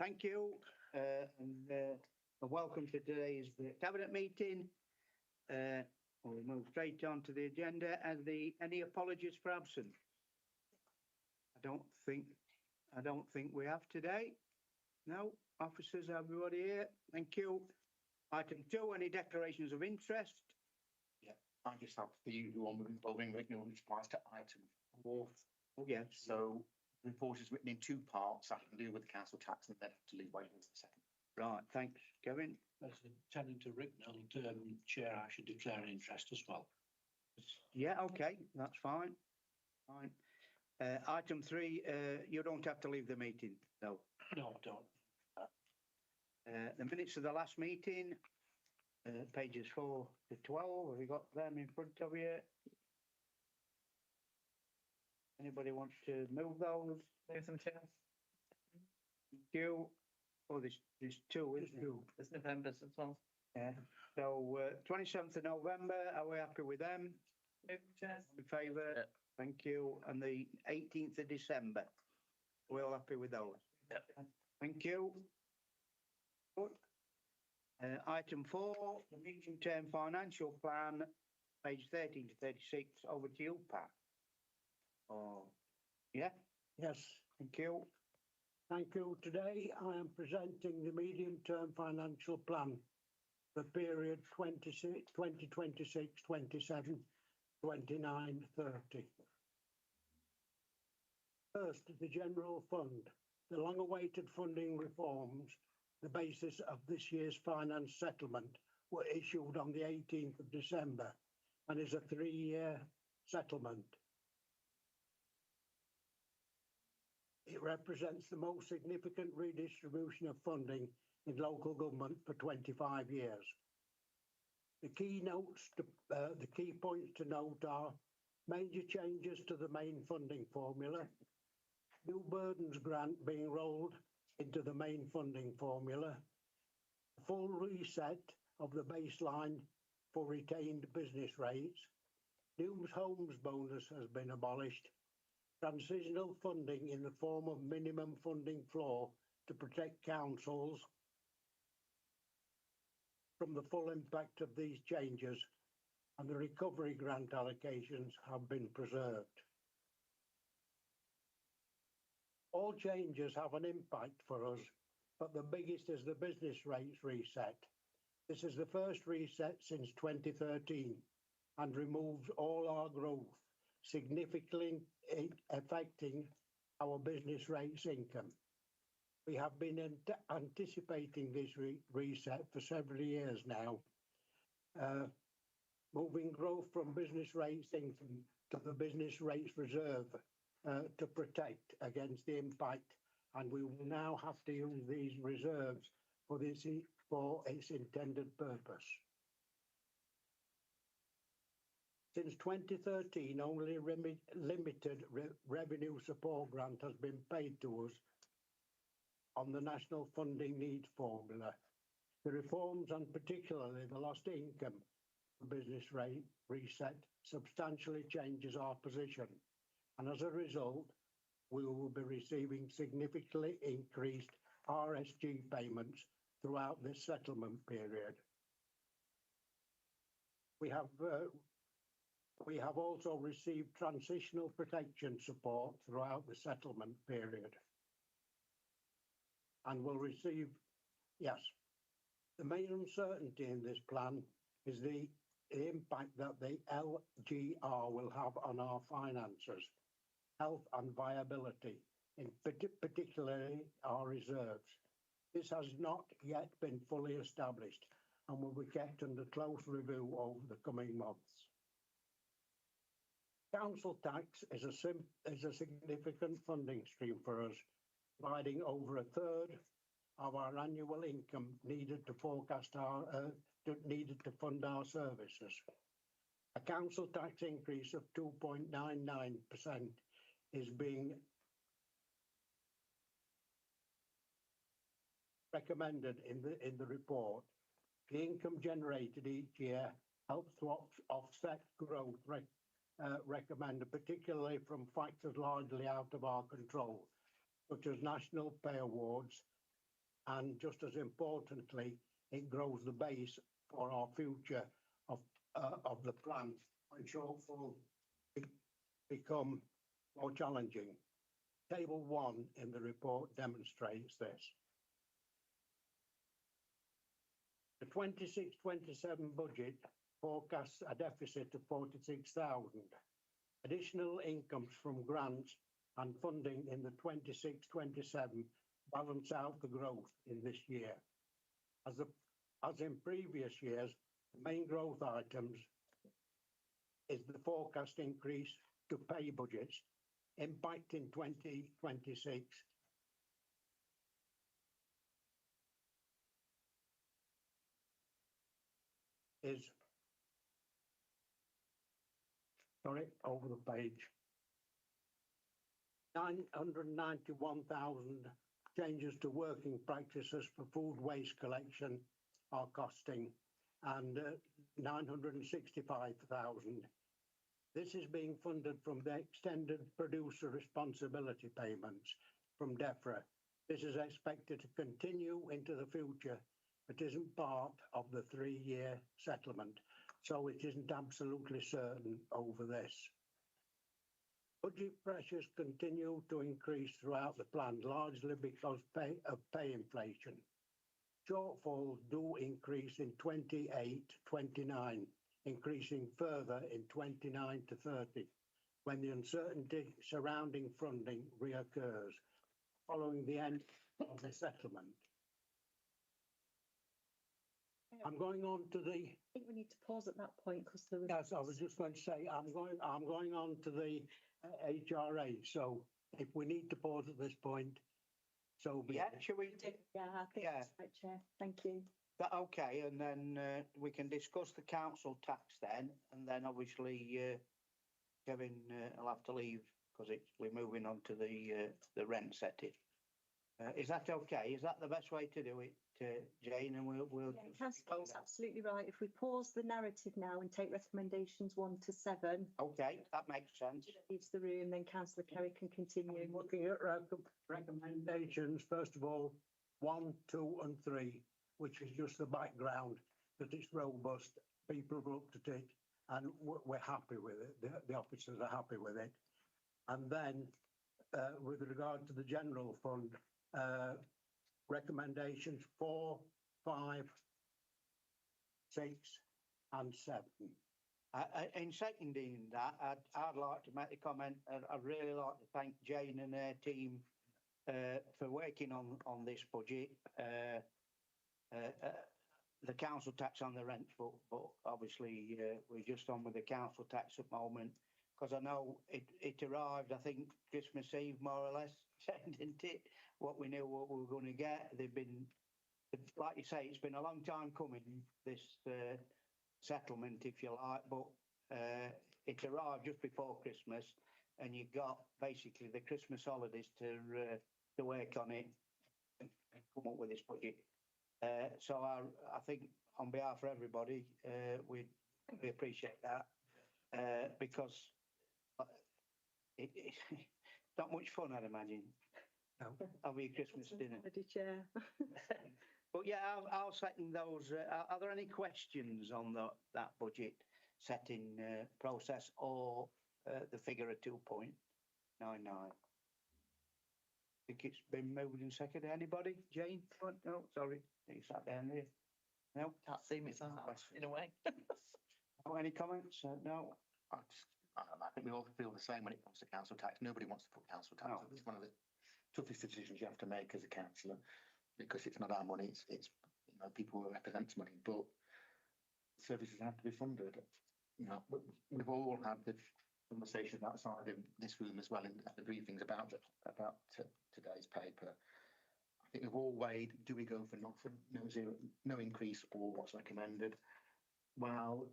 Thank you, and welcome to today's cabinet meeting. We'll move straight on to the agenda. And any apologies for absence? I don't think we have today. No, officers, everybody here. Thank you. Item 2, any declarations of interest? Yeah, I just have the usual one involving regular replies to item 4. Oh, yes. So the report is written in 2 parts. I can deal with the council tax and then have to leave wait for the second. Right, thanks, Kevin. As attending to Ricknell, Chair, I should declare an interest as well. Yeah, okay, that's fine. Fine. Item 3, you don't have to leave the meeting, though. No, I don't. The minutes of the last meeting, pages 4 to 12. Have you got them in front of you? Anybody wants to move those? Move them, Chair. Thank you. Oh, there's 2, isn't there? There's November's as well. Yeah. So 27th of November, are we happy with them? Move them, Chair. In favour? Yeah. Thank you. And the 18th of December, we're all happy with those? Yeah. Thank you. Good. Item 4, the medium-term financial plan, page 13 to 36. Over to you, Pat. Oh, yeah. Yes, Thank you. thank you. Today I am presenting the medium-term financial plan for period 2026, 27, 29, 30. First, the general fund. The long-awaited funding reforms, the basis of this year's finance settlement, were issued on the 18th of December and is a 3-year settlement. It represents the most significant redistribution of funding in local government for 25 years. The key points to note are major changes to the main funding formula, new burdens grant being rolled into the main funding formula, a full reset of the baseline for retained business rates, new homes bonus has been abolished, transitional funding in the form of minimum funding floor to protect councils from the full impact of these changes, and the recovery grant allocations have been preserved. All changes have an impact for us, but the biggest is the business rates reset. This is the first reset since 2013 and removes all our growth, significantly affecting our business rates income. We have been anticipating this reset for several years now, moving growth from business rates income to the business rates reserve to protect against the impact, and we will now have to use these reserves for its intended purpose. Since 2013, only limited revenue support grant has been paid to us on the National Funding Needs Formula. The reforms, and particularly the lost income business rate reset, substantially changes our position, and as a result, we will be receiving significantly increased RSG payments throughout this settlement period. We have also received transitional protection support throughout the settlement period and will receive, yes. The main uncertainty in this plan is the impact that the LGR will have on our finances, health and viability, in particularly our reserves. This has not yet been fully established and will be kept under close review over the coming months. Council tax is a significant funding stream for us, providing over a third of our annual income needed to fund our services. A council tax increase of 2.99% is being recommended in the report. The income generated each year helps to offset growth recommended, particularly from factors largely out of our control, such as national pay awards, and just as importantly, it grows the base for our future of the plan when shortfall become more challenging. Table 1 in the report demonstrates this. The 26-27 budget forecasts a deficit of 46,000. Additional incomes from grants and funding in the 26-27 balance out the growth in this year. As in previous years, the main growth items is the forecast increase to pay budgets impacting 2026 is, sorry, over the page. 991,000 changes to working practices for food waste collection are costing, and 965,000. This is being funded from the extended producer responsibility payments from DEFRA. This is expected to continue into the future, but isn't part of the 3-year settlement, so it isn't absolutely certain over this. Budget pressures continue to increase throughout the plan, largely because of pay inflation. Shortfalls do increase in 28-29, increasing further in 29 to 30, when the uncertainty surrounding funding reoccurs following the end of the settlement. I'm going on to the. I think we need to pause at that point because there was. Yes, I was just going to say I'm going on to the HRA. So if we need to pause at this point, so be Yeah, it. shall we? Yeah, I think Yeah. that's right, Chair. Thank you. That okay, and then we can discuss the council tax then, and then obviously Kevin will have to leave because we're moving on to the rent setting. Is that okay? Is that the best way to do it, Jane? And we'll. Yeah, Councillor Cole's absolutely right. If we pause the narrative now and take recommendations 1 to 7, Okay, that makes sense. leaves the room, then Councillor Kerry can continue. I'm looking at recommendations, first of all, 1, 2 and 3, which is just the background, that it's robust. People have looked at it and we're happy with it. The officers are happy with it. And then with regard to the general fund, recommendations 4, 5, 6 and 7. In seconding that, I'd like to make a comment. I'd really like to thank Jane and her team for working on this budget. The council tax on the rent, but obviously we're just on with the council tax at the moment, because I know it arrived, I think, Christmas Eve, more or less, didn't it? What we knew what we were going to get. They've been, like you say, it's been a long time coming, this settlement, if you like, but it arrived just before Christmas, and you got basically the Christmas holidays to work on it and come up with this budget. So I think on behalf of everybody, we appreciate that because it's not much fun, I'd imagine. No. Have your Christmas dinner. Already, Chair. But yeah, I'll second those. Are there any questions on that budget setting process or the figure of 2.99? I think it's been moved and seconded. Anybody? Jane? No, sorry. You sat down there. No? Can't see myself in a way. Oh, any comments? No? I think we all feel the same when it comes to council tax. Nobody wants to put council tax No. up. It's one of the toughest decisions you have to make as a councillor, because it's not our money. It's people who represent money, but services have to be funded. We've all had the conversations outside of this room as well in the briefings about today's paper. I think we've all weighed: do we go for nothing, no increase, or what's recommended? Well,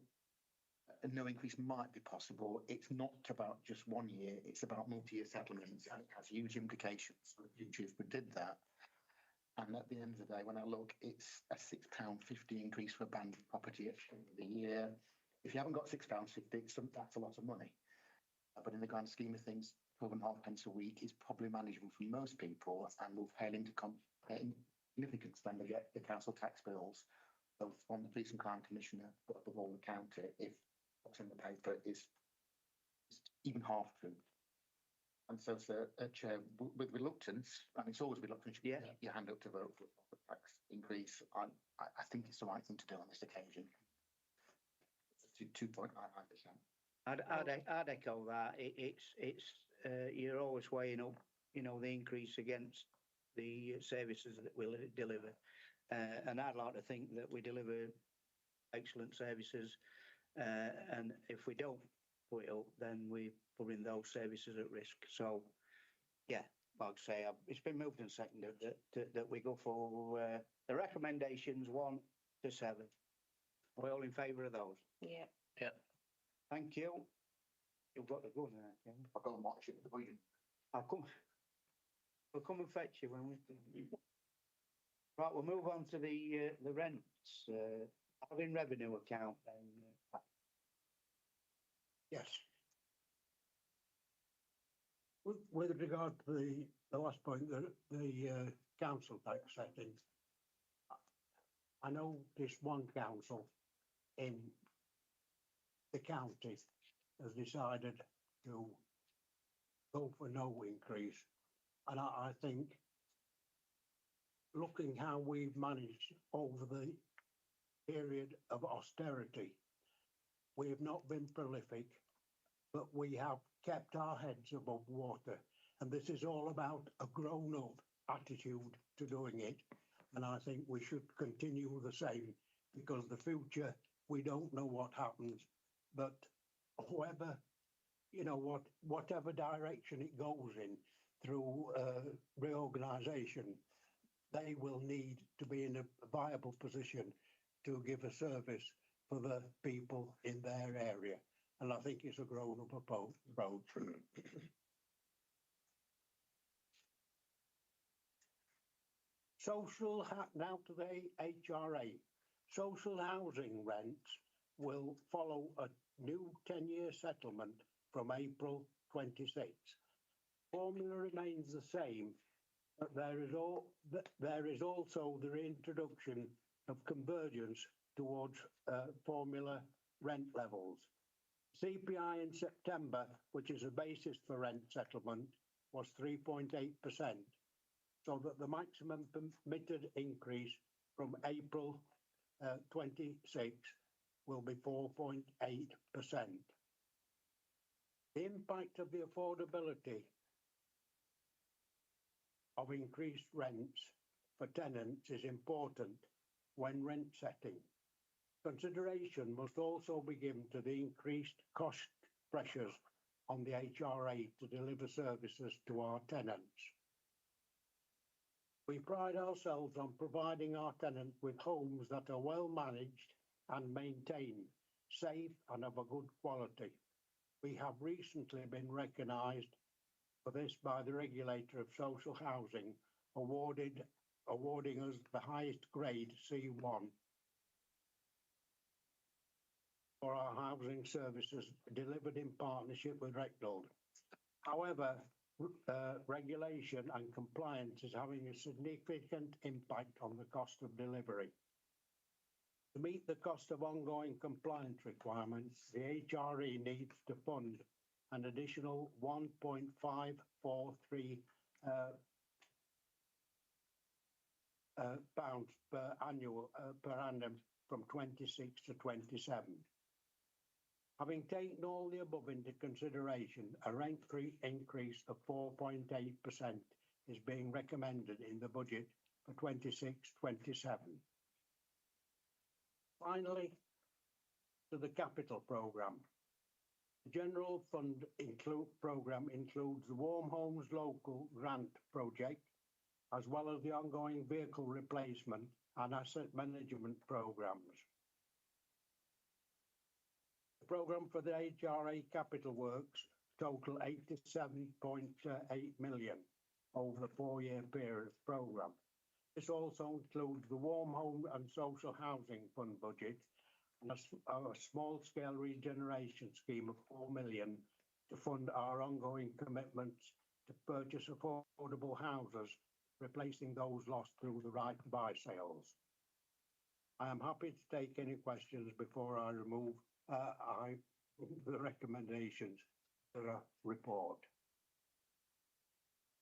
no increase might be possible. It's not about just 1 year. It's about multi-year settlements, and it has huge implications for the future if we did that. And at the end of the day, when I look, it's a £6.50 increase for abandoned property at the end of the year. If you haven't got £6.50, that's a lot of money. But in the grand scheme of things, 12.5 pence a week is probably manageable for most people and will pale into significant spend to get the council tax bills, both from the police and crime commissioner, but above all the county, if what's in the paper is even half true. And so, Sir, Chair, with reluctance, and it's always reluctance, you Yeah. put your hand up to vote for a tax increase. I think it's the right thing to do on this occasion. 2.99%. I'd echo that. You're always weighing up, you know, the increase against the services that we'll deliver. And I'd like to think that we deliver excellent services. And if we don't put it up, then we're putting those services at risk. So, yeah, like I say, it's been moved and seconded that we go for the recommendations 1 to 7. Are we all in favour of those? Yeah. Thank you. You've got the gun there, Ken. I'll go and watch it with the budget. I'll come. We'll come and fetch you when we. Right, we'll move on to the rents, having revenue account then. Yes. With regard to the last point, the council tax setting, I know this one council in the county has decided to go for no increase. And I think looking how we've managed over the period of austerity, we have not been prolific, but we have kept our heads above water. And this is all about a grown-up attitude to doing it. And I think we should continue the same, because the future, we don't know what happens. But whoever, you know, whatever direction it goes in through reorganisation, they will need to be in a viable position to give a service for the people in their area. And I think it's a grown-up approach. Now to the HRA. Social housing rents will follow a new 10-year settlement from April 26. Formula remains the same, but there is also the reintroduction of convergence towards formula rent levels. CPI in September, which is a basis for rent settlement, was 3.8%, so that the maximum permitted increase from April 26 will be 4.8%. The impact of the affordability of increased rents for tenants is important when rent setting. Consideration must also be given to the increased cost pressures on the HRA to deliver services to our tenants. We pride ourselves on providing our tenants with homes that are well managed and maintained, safe and of a good quality. We have recently been recognised for this by the regulator of social housing, awarding us the highest grade C1 for our housing services delivered in partnership with Rectold. However, regulation and compliance is having a significant impact on the cost of delivery. To meet the cost of ongoing compliance requirements, the HRE needs to fund an additional £1.543 pounds per annum from 26 to 27. Having taken all the above into consideration, a rent increase of 4.8% is being recommended in the budget for 26-27. Finally, to the capital programme. The general fund programme includes the Warm Homes Local Grant project, as well as the ongoing vehicle replacement and asset management programmes. The programme for the HRA capital works total 87.8 million over the 4-year period of programme. This also includes the Warm Home and Social Housing Fund budget and a small-scale regeneration scheme of 4 million to fund our ongoing commitments to purchase affordable houses replacing those lost through the right to buy sales. I am happy to take any questions before I remove the recommendations to the report.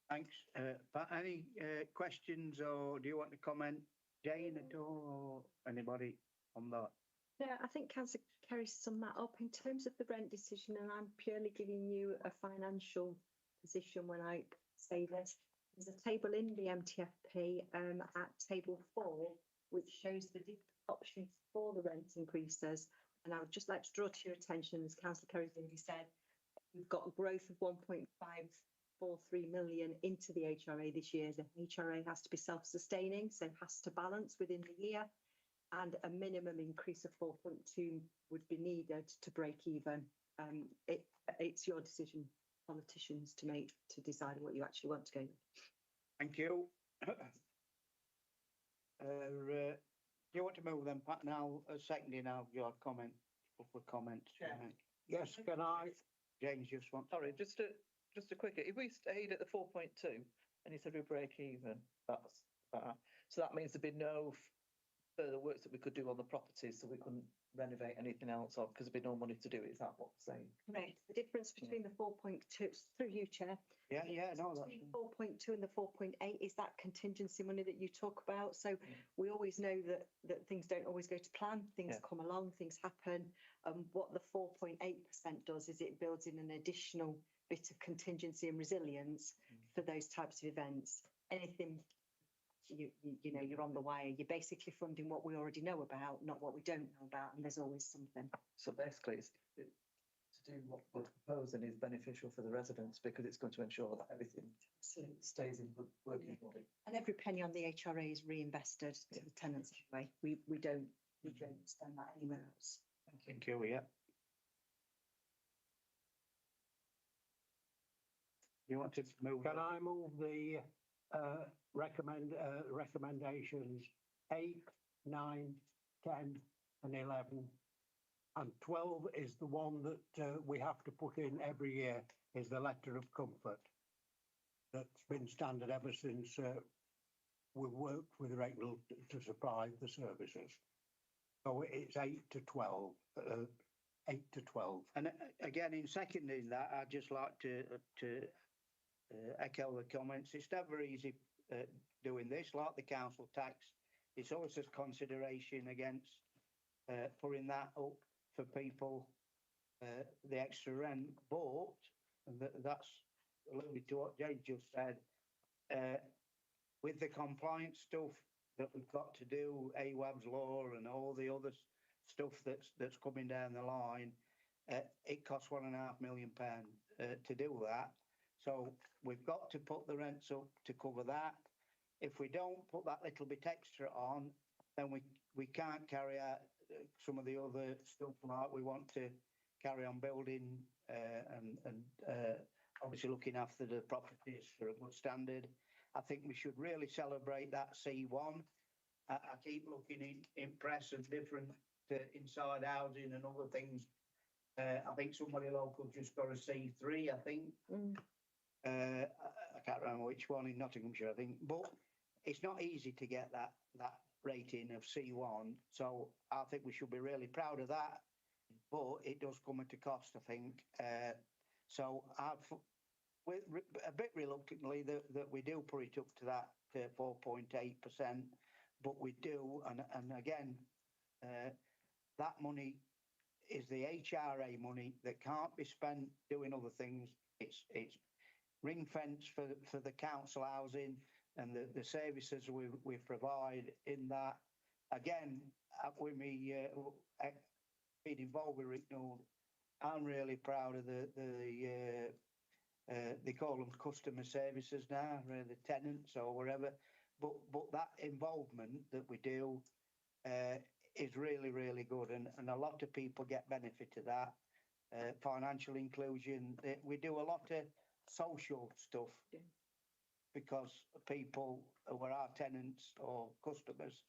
Thanks. Pat, any questions or do you want to comment, Jane, at all, or anybody on that? Yeah, I think Councillor Kerry summed that up in terms of the rent decision, and I'm purely giving you a financial position when I say this. There's a table in the MTFP at table 4, which shows the different options for the rent increases. And I would just like to draw to your attention, as Councillor Kerry's already said, we've got a growth of 1.543 million into the HRA this year. The HRA has to be self-sustaining, so has to balance within the year. And a minimum increase of 4.2 would be needed to break even. It's your decision, politicians, to make, to decide what you actually want to go with. Thank you. Do you want to move then, Pat? Now, seconding now your comment, for comments. Yeah. Yes, can I? James just wants. Sorry, just a quick, if we stayed at the 4.2 and you said we break even, that's better. So that means there'd be no further works that we could do on the properties, so we couldn't renovate anything else on because there'd be no money to do it. Is that what we're saying? Right. The difference between the 4.2, through you, Chair. Yeah, no, that's. Between 4.2 and the 4.8 is that contingency money that you talk about. So we always know that things don't always go to plan. Things come along, things happen. What the 4.8% does is it builds in an additional bit of contingency and resilience for those types of events. Anything you know, you're on the wire. You're basically funding what we already know about, not what we don't know about, and there's always something. So basically, to do what we're proposing is beneficial for the residents because it's going to ensure that everything stays in good working order. And every penny on the HRA is reinvested to the tenants anyway. We don't spend that anywhere else. Thank you, yeah. You want to move? Can I move the recommendations 8, 9, 10 and 11? And 12 is the one that we have to put in every year, is the letter of comfort. That's been standard ever since we've worked with Regnal to supply the services. So it's 8 to 12. 8 to 12. And again, in seconding that, I'd just like to echo the comments. It's never easy doing this, like the council tax. It's always a consideration against putting that up for people, the extra rent. But that's alluded to what Jade just said. With the compliance stuff that we've got to do, AWAB's law and all the other stuff that's coming down the line, it costs £1.5 million to do that. So we've got to put the rents up to cover that. If we don't put that little bit extra on, then we can't carry out some of the other stuff like we want to carry on building and obviously looking after the properties for a good standard. I think we should really celebrate that C1. I keep looking in press of different inside housing and other things. I think somebody local just got a C3, I think. I can't remember which one in Nottinghamshire, I think. But it's not easy to get that rating of C1. So I think we should be really proud of that. But it does come at a cost, I think. So a bit reluctantly that we do put it up to that 4.8%, but we do. And again, that money is the HRA money that can't be spent doing other things. It's ring fence for the council housing and the services we provide in that. Again, with me being involved with Ricknell, I'm really proud of they call them customer services now, the tenants or whatever. But that involvement that we do is really, really good, and a lot of people get benefit of that. Financial inclusion. We do a lot of social stuff because people who are our tenants or customers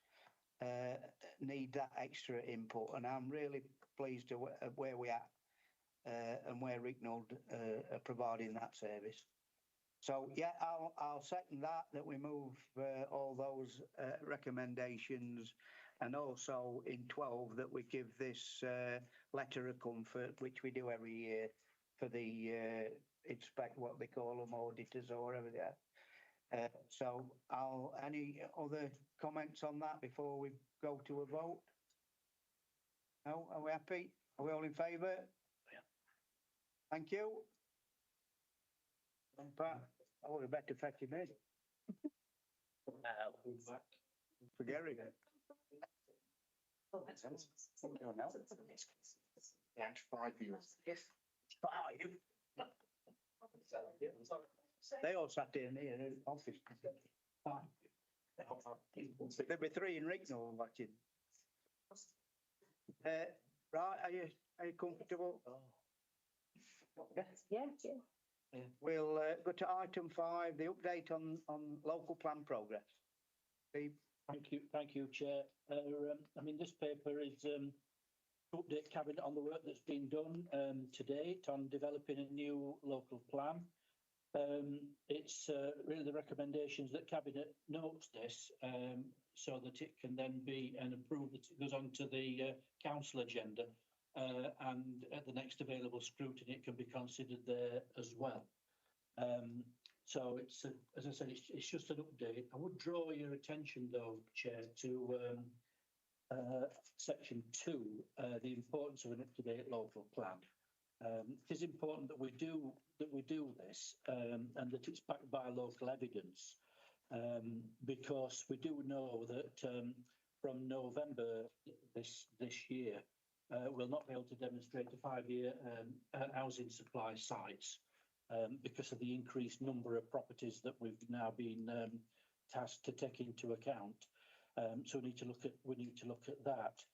need that extra input, and I'm really pleased to where we are and where Ricknell are providing that service. So, yeah, I'll second that we move all those recommendations, and also in 12 that we give this letter of comfort, which we do every year for the inspect, what they call them, auditors or whatever they are. So any other comments on that before we go to a vote? No, are we happy? Are we all in favour? Yeah. Thank you. Pat, I would have better fetch him in. Forget it. And 5 years. Five. They all sat in here in the office. There'll be 3 in Ricknell watching. Right, are you comfortable? Yeah, We'll go to item 5, the update on local plan progress. Steve? Thank you, Chair. I mean, this paper is to update Cabinet on the work that's been done to date on developing a new local plan. It's really the recommendations that Cabinet notes this so that it can then be approved, that it goes on to the council agenda and at the next available scrutiny it can be considered there as well. So it's, as I said, it's just an update. I would draw your attention though, Chair, to section 2, the importance of an up-to-date local plan. It is important that we do this and that it's backed by local evidence, because we do know that from November this year we'll not be able to demonstrate a 5-year housing supply sites because of the increased number of properties that we've now been tasked to take into account. So we need to look at that,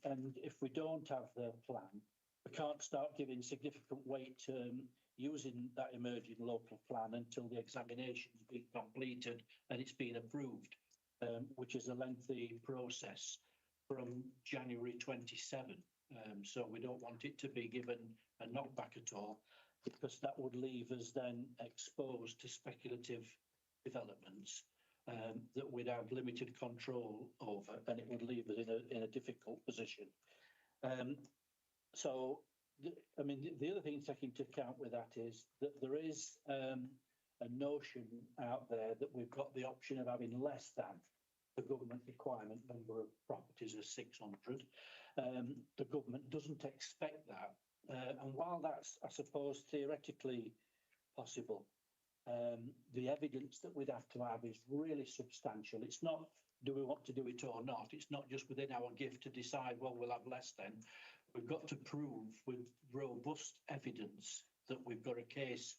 and if we don't have the plan, we can't start giving significant weight to using that emerging local plan until the examination's been completed and it's been approved, which is a lengthy process from January 27. So we don't want it to be given a knockback at all, because that would leave us then exposed to speculative developments that we'd have limited control over, and it would leave us in a difficult position. So, I mean, the other thing to take into account with that is that there is a notion out there that we've got the option of having less than the government requirement number of properties of 600. The government doesn't expect that. And while that's, I suppose, theoretically possible, the evidence that we'd have to have is really substantial. It's not, do we want to do it or not? It's not just within our gift to decide, well, we'll have less then. We've got to prove with robust evidence that we've got a case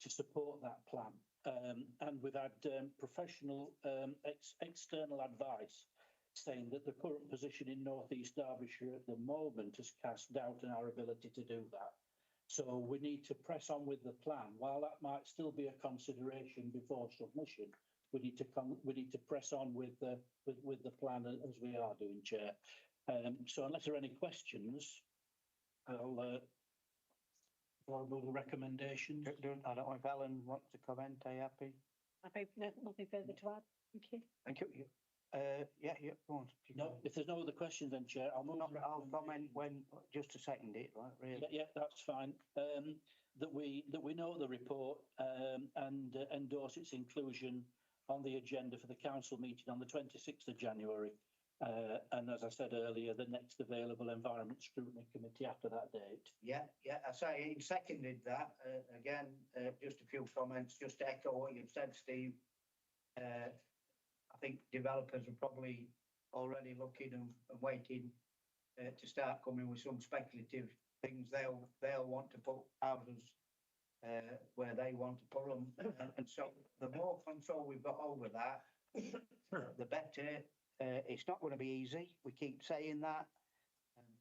to support that plan. And we've had professional external advice saying that the current position in North East Derbyshire at the moment has cast doubt on our ability to do that. So we need to press on with the plan. While that might still be a consideration before submission, we need to press on with the plan as we are doing, Chair. So unless there are any questions, I'll move the recommendations. I don't know if Ellen wants to comment. Are you happy? nothing further to add. Thank you. Thank you. Yeah, go on. No, if there's no other questions, then Chair, I'll move. I'll comment when, just to second it, right, really. Yeah, that's fine. That we know the report and endorse its inclusion on the agenda for the council meeting on the 26th of January. And as I said earlier, the next available Environment Scrutiny Committee after that date. Yeah, I say he seconded that. Again, just a few comments, just to echo what you've said, Steve. I think developers are probably already looking and waiting to start coming with some speculative things. They'll want to put houses where they want to put them. And so the more control we've got over that, the better. It's not going to be easy. We keep saying that,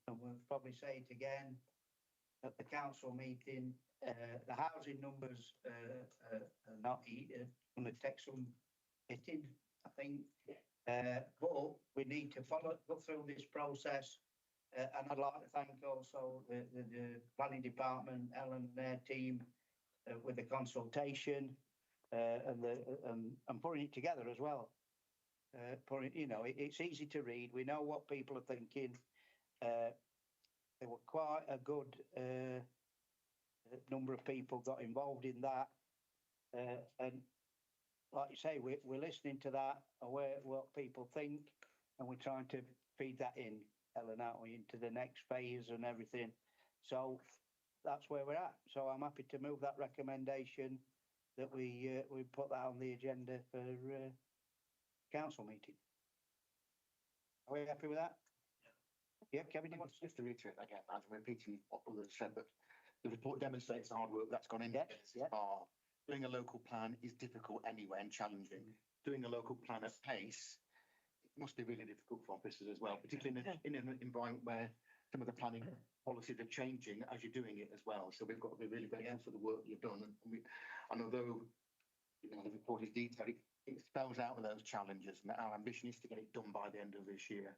and we'll probably say it again at the council meeting. The housing numbers are not going to take some hitting, I think. But we need to go through this process. And I'd like to thank also the planning department, Ellen and their team, with the consultation, and putting it together as well. It's easy to read. We know what people are thinking. There were quite a good number of people got involved in that, and like you say, we're listening to that, aware what people think, and we're trying to feed that in, Ellen, aren't we, into the next phase and everything. So that's where we're at. So I'm happy to move that recommendation that we put that on the agenda for council meeting. Are we happy with that? Yeah, Kevin, you want to? Just to reiterate again, I'm repeating what others said, but the report demonstrates the hard work that's gone into Yes, this yeah. far. Doing a local plan is difficult anyway and challenging. Doing a local plan at pace, it must be really difficult for officers as well, particularly in an environment where some of the planning policies are changing as you're doing it as well. So we've got to be really grateful for the work you've done. And although the report is detailed, it spells out those challenges, and our ambition is to get it done by the end of this year.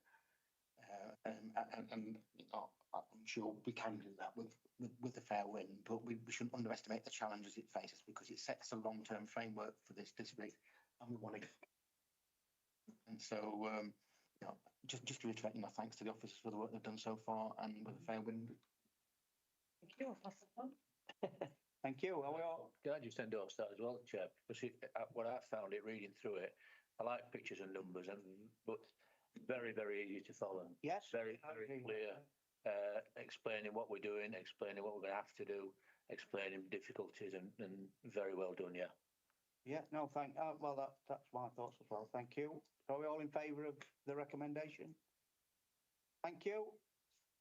I'm sure we can do that with a fair win, but we shouldn't underestimate the challenges it faces, because it sets a long-term framework for this district, and we want to. And so, just to reiterate, thanks to the officers for the work they've done so far, and with a fair win. Thank you. I'll pass it on. Thank you. Are we all? Can I just endorse that as well, Chair? Because what I found it reading through it, I like pictures and numbers, but very, very easy to follow. Yes. Very, I very agree. clear. Explaining what we're doing, explaining what we're going to have to do, explaining difficulties, and very well done. Yeah. Yeah. No. Well, that's my thoughts as well. Thank you. Are we all in favour of the recommendation? Thank you.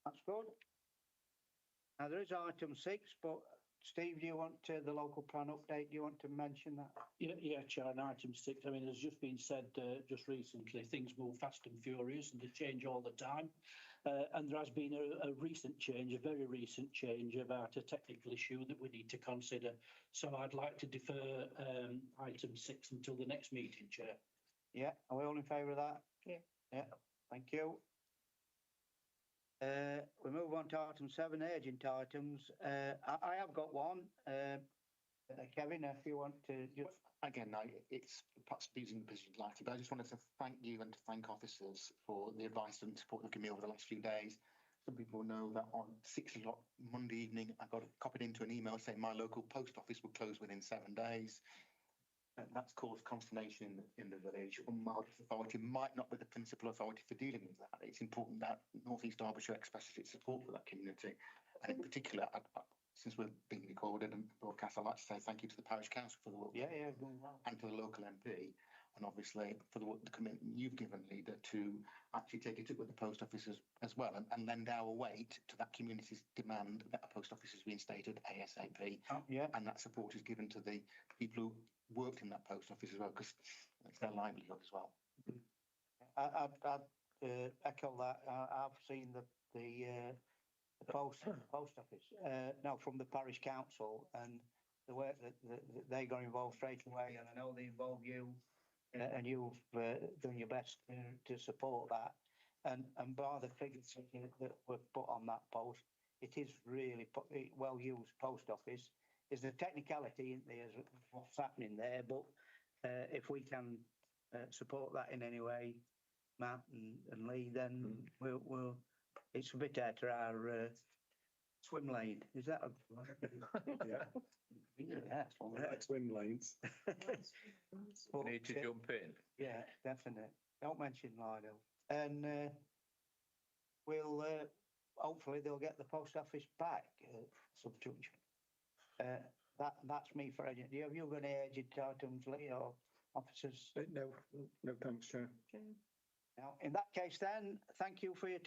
That's good. Now there is item 6, but Steve, do you want the local plan update? Do you want to mention that? Yeah, Chair, on item 6, I mean, there's just been said just recently, things move fast and furious and they change all the time. And there has been a recent change, a very recent change about a technical issue that we need to consider. So I'd like to defer item 6 until the next meeting, Chair. Yeah. Are we all in favour of that? Yeah. Yeah. Thank you. We move on to item 7, urgent items. I have got one. Kevin, if you want to just... Again, it's perhaps using the position lightly, but I just wanted to thank you and to thank officers for the advice and support they've given me over the last few days. Some people know that on 6 o'clock Monday evening, I got copied into an email saying my local post office would close within 7 days. And that's caused consternation in the village. Margate Authority might not be the principal authority for dealing with that. It's important that North East Derbyshire expresses its support for that community. And in particular, since we're being recorded and broadcast, I'd like to say thank you to the parish council for the work. Yeah, doing well. And to the local MP, and obviously for the commitment you've given, Leader, to actually take it up with the post office as well, and lend our weight to that community's demand that a post office is reinstated ASAP. Yeah. And that support is given to the people who worked in that post office as well, because it's their livelihood as well. I'd echo that. I've seen the post office, no, from the parish council, and the work that they got involved straight away, and I know they involve you, and you've done your best to support that. And by the figures that were put on that post, it is really well used post office. There's a technicality in there as what's happening there, but if we can support that in any way, Matt and Lee, then we'll it's a bit out of our swim lane. Is that Yeah. Yeah. Swim lanes. But, Need to jump in. yeah, definitely. Don't mention Lido. And we'll hopefully they'll get the post office back subjunction. That's me for agent. Have you got any agent items, Lee, or officers? No thanks, Chair. Now, in that case, then, thank you for your time.